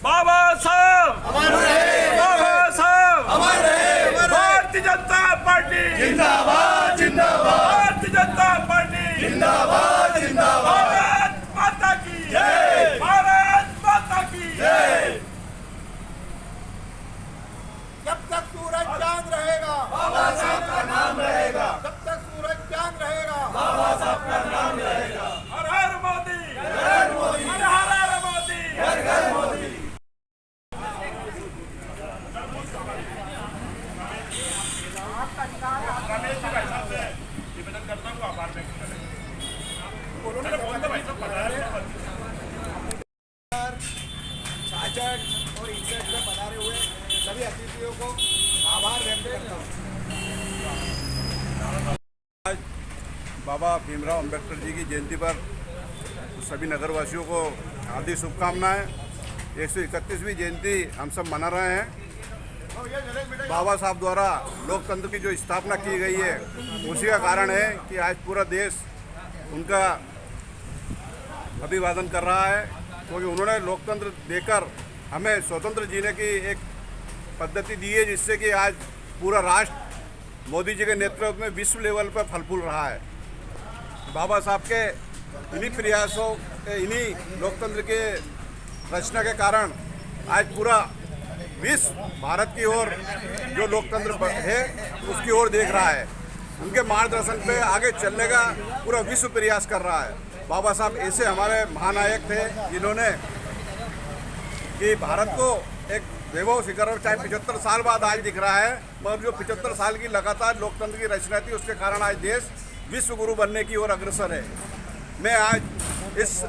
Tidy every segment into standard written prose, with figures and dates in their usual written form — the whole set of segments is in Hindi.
बाबा साहब बाबा साहब भारतीय जनता पार्टी जिंदाबाद जिंदाबाद भारतीय जनता पार्टी जिंदाबाद जिंदाबाद भारत माता की जय। भारत माता की जय। जब तक सूरज चांद रहेगा बाबा साहब का नाम रहेगा, जब तक सूरज चांद रहेगा बाबा साहब का नाम रहेगा। हर हर मोदी हर हर मोदी, हर हर मोदी हर घर मोदी। निवेदन करता हूँ आभार व्यक्त करें। उन्होंने बोल भाई सब बताया छाछठ और 61 में पधारे हुए सभी अतिथियों को आभार व्यक्त करता हूँ। बाबा भीमराव अंबेडकर जी की जयंती पर सभी नगरवासियों को हार्दिक शुभकामनाएं। 131वीं जयंती हम सब मना रहे हैं। बाबा साहब द्वारा लोकतंत्र की जो स्थापना की गई है उसी का कारण है कि आज पूरा देश उनका अभिवादन कर रहा है, क्योंकि उन्होंने लोकतंत्र देकर हमें स्वतंत्र जीने की एक पद्धति दी है, जिससे कि आज पूरा राष्ट्र मोदी जी के नेतृत्व में विश्व लेवल पर फल फूल रहा है। बाबा साहब के इन्हीं प्रयासों इन्हीं लोकतंत्र के रचना के कारण आज पूरा विश्व भारत की ओर जो लोकतंत्र है उसकी ओर देख रहा है। उनके मार्गदर्शन पे आगे चलने का पूरा विश्व प्रयास कर रहा है। बाबा साहब ऐसे हमारे महानायक थे जिन्होंने कि भारत को एक वैभव शिखर, चाहे 75 साल बाद आज दिख रहा है, मगर जो 75 साल की लगातार लोकतंत्र की रचना थी उसके कारण आज देश विश्व गुरु बनने की ओर अग्रसर है। मैं आज इस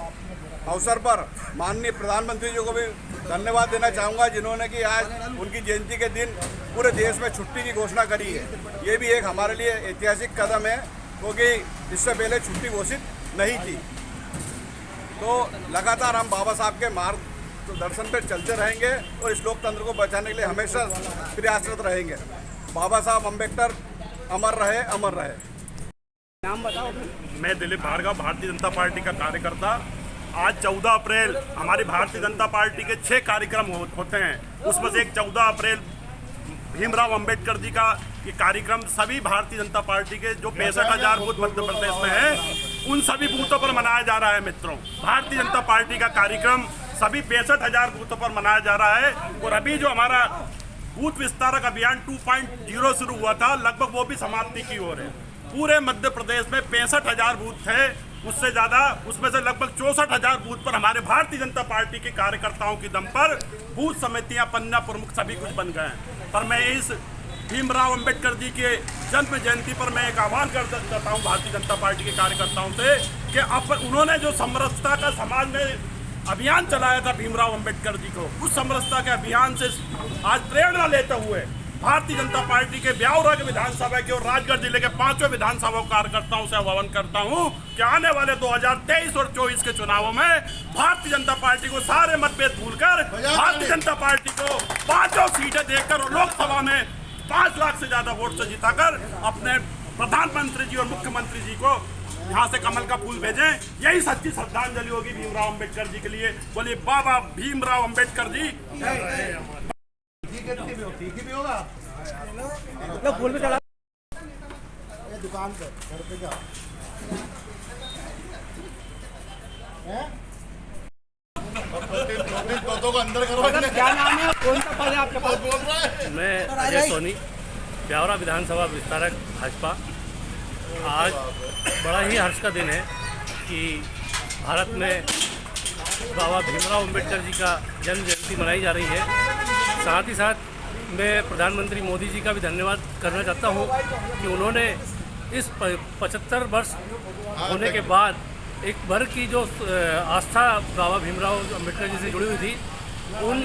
अवसर पर माननीय प्रधानमंत्री जी को भी धन्यवाद देना चाहूँगा, जिन्होंने कि आज उनकी जयंती के दिन पूरे देश में छुट्टी की घोषणा करी है। ये भी एक हमारे लिए ऐतिहासिक कदम है, क्योंकि इससे पहले छुट्टी घोषित नहीं थी। तो लगातार हम बाबा साहब के मार्गदर्शन पर चलते रहेंगे और इस लोकतंत्र को बचाने के लिए हमेशा प्रयासरत रहेंगे। बाबा साहब अम्बेडकर अमर रहे, अमर रहे। नाम बताओ। मैं दिलीप भार्गव, भारतीय जनता पार्टी का कार्यकर्ता। आज 14 अप्रैल हमारी भारतीय जनता पार्टी के 6 कार्यक्रम होते हैं। उसमें से एक 14 अप्रैल भीमराव अंबेडकर जी का ये कार्यक्रम सभी भारतीय जनता पार्टी के जो 65,000 बूथ मध्य प्रदेश में है उन सभी बूथों पर मनाया जा रहा है। मित्रों, भारतीय जनता पार्टी का कार्यक्रम सभी 65,000 बूथों पर मनाया जा रहा है। और अभी जो हमारा बूथ विस्तारक अभियान 2.0 शुरू हुआ था, लगभग वो भी समाप्ति की ओर है। पूरे मध्य प्रदेश में 65,000 बूथ थे, उससे ज़्यादा, उसमें से लगभग 64,000 बूथ पर हमारे भारतीय जनता पार्टी के कार्यकर्ताओं की दम पर बूथ समितियां, पन्ना प्रमुख सभी कुछ बन गए हैं। पर मैं इस भीमराव अंबेडकर जी के जन्म जयंती पर मैं एक आह्वान करता हूं भारतीय जनता पार्टी के कार्यकर्ताओं से कि अब उन्होंने जो समरसता का समाज में अभियान चलाया था भीमराव अंबेडकर जी को, उस समरसता के अभियान से आज प्रेरणा लेते हुए भारतीय जनता पार्टी के ब्यावरा के विधानसभा के और राजगढ़ जिले के 5वें विधानसभा कार्यकर्ताओं से आह्वान करता हूं कि आने वाले 2023 और 24 के चुनावों में भारतीय जनता पार्टी को सारे मतभेद भूलकर भारतीय जनता पार्टी को 5 सीटें देकर और लोकसभा में 5 लाख से ज्यादा वोट से जिताकर अपने प्रधानमंत्री जी और मुख्यमंत्री जी को यहाँ से कमल का फूल भेजें। यही सच्ची श्रद्धांजलि होगी भीमराव अंबेडकर जी के लिए। बोलिए बाबा भीमराव अंबेडकर जी। भी होगा फूल भी चढ़ा दुकान पर घर पे क्या को अंदर करो। क्या नाम है, कौन सा पद है आपके पास? बोल रहा है। मैं अजय सोनी, ब्यावरा विधानसभा विस्तारक भाजपा। आज बड़ा ही हर्ष का दिन है कि भारत में बाबा भीमराव अंबेडकर जी का जन्म जयंती मनाई जा रही है। साथ ही साथ मैं प्रधानमंत्री मोदी जी का भी धन्यवाद करना चाहता हूं कि उन्होंने इस 75 वर्ष होने के बाद एक वर्ग की जो आस्था बाबा भीमराव अंबेडकर जी से जुड़ी हुई थी, उन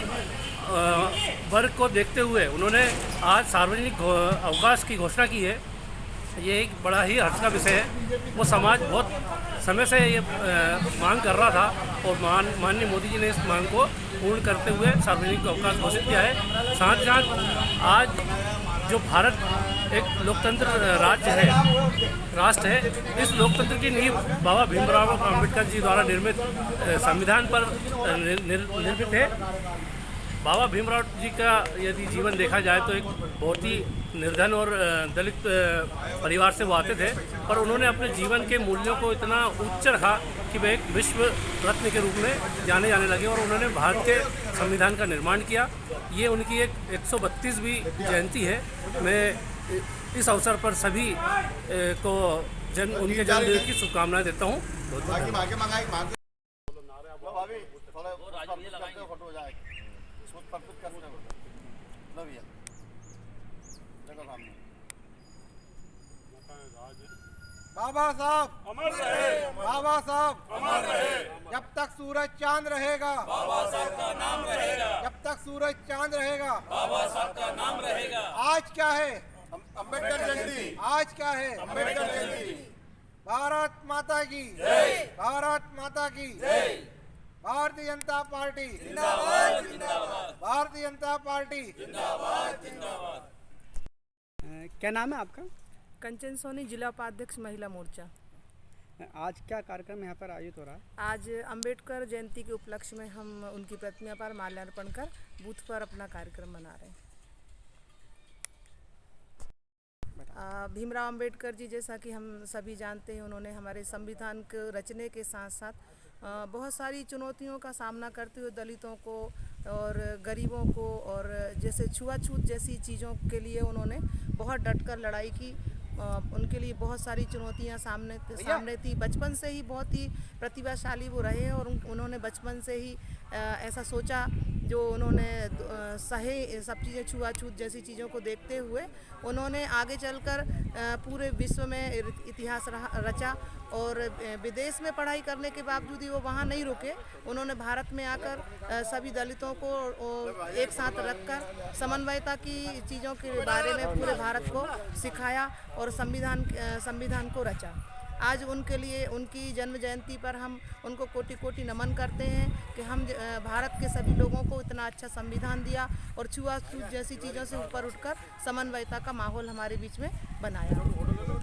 वर्ग को देखते हुए उन्होंने आज सार्वजनिक अवकाश की घोषणा की है। ये एक बड़ा ही हर्ष का विषय है। वो समाज बहुत समय से ये मांग कर रहा था और माननीय मोदी जी ने इस मांग को पूर्ण करते हुए सार्वजनिक अवकाश घोषित किया है। साथ ही साथ आज जो भारत एक लोकतंत्र राज्य है, राष्ट्र है, इस लोकतंत्र की नींव बाबा भीमराव अंबेडकर जी द्वारा निर्मित संविधान पर निर्मित है। बाबा भीमराव जी का यदि जीवन देखा जाए तो एक बहुत ही निर्धन और दलित परिवार से वो आते थे, पर उन्होंने अपने जीवन के मूल्यों को इतना उच्च रखा कि वे एक विश्व रत्न के रूप में जाने लगे और उन्होंने भारत के संविधान का निर्माण किया। ये उनकी एक 132वीं जयंती है। मैं इस अवसर पर सभी को उनके जन्मदिन की शुभकामनाएं देता हूँ। बाबा साहब अमर रहे, बाबा साहब अमर रहे, जब तक सूरज चांद रहेगा बाबा साहब का नाम रहेगा, जब तक सूरज चांद रहेगा। बाबा साहब का नाम रहेगा। आज क्या है? अम्बेडकर जयंती, आज क्या है? अम्बेडकर जयंती। भारत माता की जय, भारत माता की जय, भारतीय जनता पार्टी जिंदाबाद, जिंदाबाद, भारतीय जनता पार्टी। जिंदाबाद, जिंदाबाद। क्या नाम है आपका? कंचन सोनी, जिला उपाध्यक्ष महिला मोर्चा। आज क्या कार्यक्रम यहाँ पर आयोजित हो रहा है? आज अंबेडकर जयंती के उपलक्ष्य में हम उनकी प्रतिमा पर माल्यार्पण कर बूथ पर अपना कार्यक्रम मना रहे हैं। भीमराव अंबेडकर जी, जैसा कि हम सभी जानते हैं, उन्होंने हमारे संविधान को रचने के साथ साथ बहुत सारी चुनौतियों का सामना करते हुए दलितों को और गरीबों को और जैसे छुआछूत जैसी चीज़ों के लिए उन्होंने बहुत डटकर लड़ाई की। उनके लिए बहुत सारी चुनौतियां सामने थी। बचपन से ही बहुत ही प्रतिभाशाली वो रहे और उन्होंने बचपन से ही ऐसा सोचा, जो उन्होंने सहे सब चीज़ें, छुआछूत जैसी चीज़ों को देखते हुए उन्होंने आगे चलकर पूरे विश्व में इतिहास रचा और विदेश में पढ़ाई करने के बावजूद ही वो वहाँ नहीं रुके। उन्होंने भारत में आकर सभी दलितों को एक साथ रखकर समन्वयता की चीज़ों के बारे में पूरे भारत को सिखाया और संविधान को रचा। आज उनके लिए, उनकी जन्म जयंती पर हम उनको कोटि कोटि नमन करते हैं कि हम भारत के सभी लोगों को इतना अच्छा संविधान दिया और छुआछूत जैसी चीज़ों से ऊपर उठकर समन्वयता का माहौल हमारे बीच में बनाया।